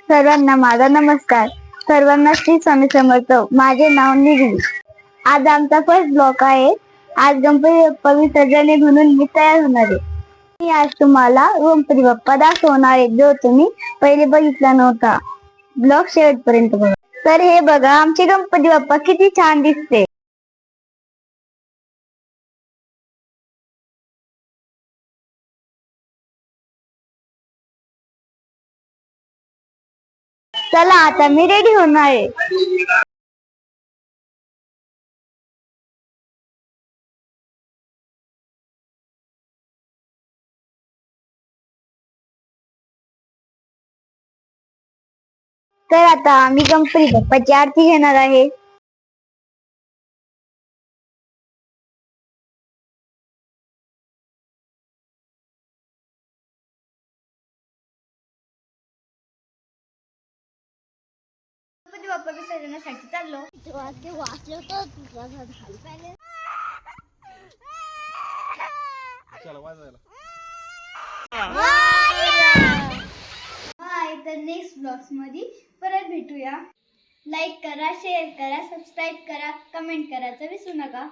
सर्वांना माझा नमस्कार. सर्वांना श्री स्वामी समर्थ. माझे नाव निधी. आज आमचा फर्स्ट ब्लॉक आहे. आज गणपती बाप्पा विसर्जन आहे म्हणून मी तयार होणार आहे. मी आज तुम्हाला गणपती बाप्पा दाखवणार आहे जो तुम्ही पहिले बघितला नव्हता. ब्लॉग शेवटपर्यंत बघा. तर हे बघा आमचे गणपती बाप्पा किती छान दिसते. चला आता मी रेडी होणार आहे. तर आता आम्ही गणपती बाप्पाची आरती घेणार आहे. गणपती बाप्पा विसर्जनासाठी चाललो. बाय. तर नेक्स्ट ब्लॉग्स मध्ये परत भेटूया. लाईक करा, शेअर करा, सबस्क्राईब करा, कमेंट करायचं विसरू नका.